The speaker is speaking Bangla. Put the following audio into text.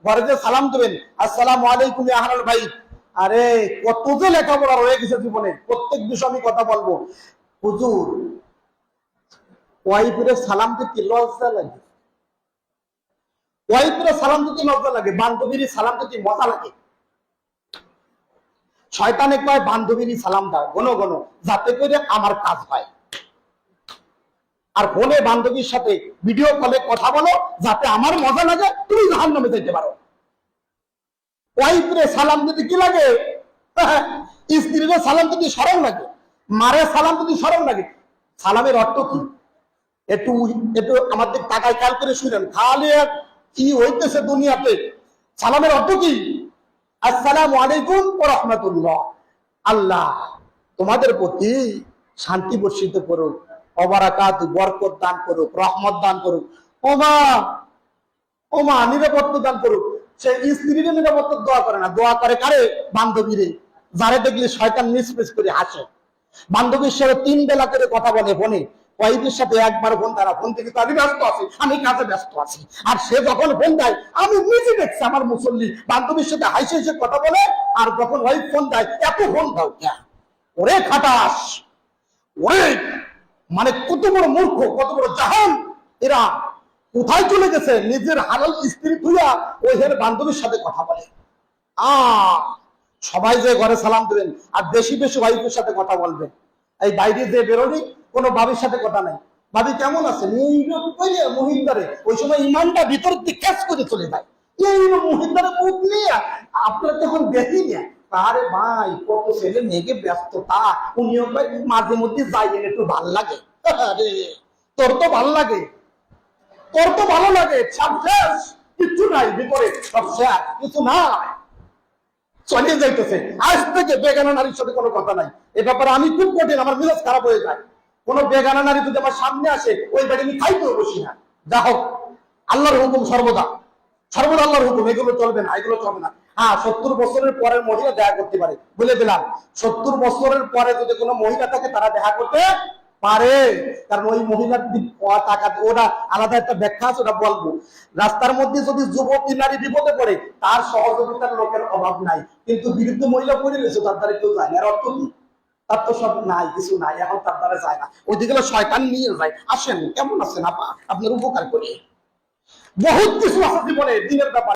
ঘরে যে সালাম দেবেন, আসসালামু আলাইকুম ইয়া আহলাল বাইত। আরে কত যে লেখাপড়া রয়ে গেছে জীবনে, প্রত্যেক বিষয়ে আমি কথা বলবো। হুজুর, ওয়াইফের সালাম দিতে লজ্জা লাগে, ওয়াইফের সালাম দিতে লজ্জা লাগে, বান্ধবীর সালাম দিতে মজা লাগে। শয়তানে কয় বান্ধবীর সালাম দাও ঘন ঘন, যাতে করে আমার কাজ হয়। আর ফোনে বান্ধবীর সাথে ভিডিও কলে কথা বলো, যাতে আমার মজা লাগে, তুমি জাহান্নামে যেতে পারো। ওয়াইফের সালাম দিতে কি লাগে? স্ত্রীর সালাম দিতে শরম লাগে, মারে সালাম দিতে শরম লাগে। সালামের অর্থ কি? একটু একটু আমাদের টাকায় খেয়াল করে শুনেন, খালি কি হইতেছে দুনিয়াতে। সালামের অর্থ কি? আসসালামু আলাইকুম ওয়া রাহমাতুল্লাহ। আল্লাহ তোমাদের প্রতি শান্তি বর্ষিত করুক, অবারাকাত বরকত দান করুক, রহমত দান করুক। ওমা নিরাপত্তা দান করুক। সে স্ত্রীর নিরাপত্তা দোয়া করে না, দোয়া করে কারে? বান্ধবীরে, যারে দেখলে শয়তান নিষ্পেষ করে হাসে। বান্ধবীর সাথে 3 বেলা করে কথা বলে ফোনে, ওয়াইফের সাথে একবার ফোন দেয় না। ফোন থেকে তো আমি ব্যস্ত আছি, আমি কাজে ব্যস্ত আছি। আর সে যখন ফোন দেয়, আমি নিজে দেখছি আমার মুসল্লি বান্ধবীর সাথে হাসে হাসে কথা বলে। আর যখন ওয়াইফ ফোন দেয়, এত ফোন দাও কেন? ওরে খাটাস, ওরে মানে কত বড় মূর্খ, কত বড় জাহান। এরা কোথায় চলে গেছে? নিজের হালাল স্ত্রী তুইয়া ওই বান্ধবীর সাথে কথা বলে। সবাই যে ঘরে সালাম দেবেন, আর বেশি বেশি ওয়াইফের সাথে কথা বলবেন। এই বাইরে যে বেরোনি, কোনো বাবির সাথে কথা নাই। ভাবি কেমন আছেন, মহিন্দারে ওই সময় ইমানটা ভিতর দিকে ক্যাচ করে চলে যায়। এই মহিন্দারে মুখ নিয়ে আপনার তখন দেখি না। আরে ভাই, কত ছেলে মেয়েকে ব্যস্ততা, উনিও মাঝে মধ্যে যাই, একটু ভাল লাগে। তোর তো ভাল লাগে, তোর তো ভালো লাগে, সব শেষ, কিছু নাই ভিতরে, সব শেষ, কিছু নাই, চলে যাইতেছে। আজ থেকে বেগানা নারীর সাথে কোনো কথা নাই। এ ব্যাপারে আমি খুব কঠিন, আমার মেজাজ খারাপ হয়ে যায়। কোনো বেগানা নারী যদি আমার সামনে আসে, ওই বাড়ি আমি খাইতেও বসি না। যা হোক, আল্লাহর হুকুম সর্বদা, সর্বদা আল্লাহর হুকুম, এগুলো চলবে না, এগুলো চলবে না। হ্যাঁ, 70 বছরের পরের মহিলা দেখা করতে পারে, বলে দিলাম। 70 বছরের পরে যদি কোনো মহিলা থাকে, তারা দেখা করতে পারে, কারণ ওই মহিলার টাকা, ওরা আলাদা একটা ব্যাখ্যা আছে, ওটা বলবো। রাস্তার মধ্যে যদি যুবতী নারী বিপদে পড়ে, তার সহযোগিতার লোকের অভাব নাই, কিন্তু বিরুদ্ধ মহিলা পড়ে রয়েছে, তার দ্বারা কেউ যায় না। এর অর্থ কি? তার তো সব নাই, কিছু নাই, এখন তার দ্বারা যায় না। ওইদিকে শয়তান নিয়ে যায়। আসেন, কেমন আছেন আপা, আপনার উপকার করি। বহুত কিছু আছে জীবনে দিনের ব্যাপারে।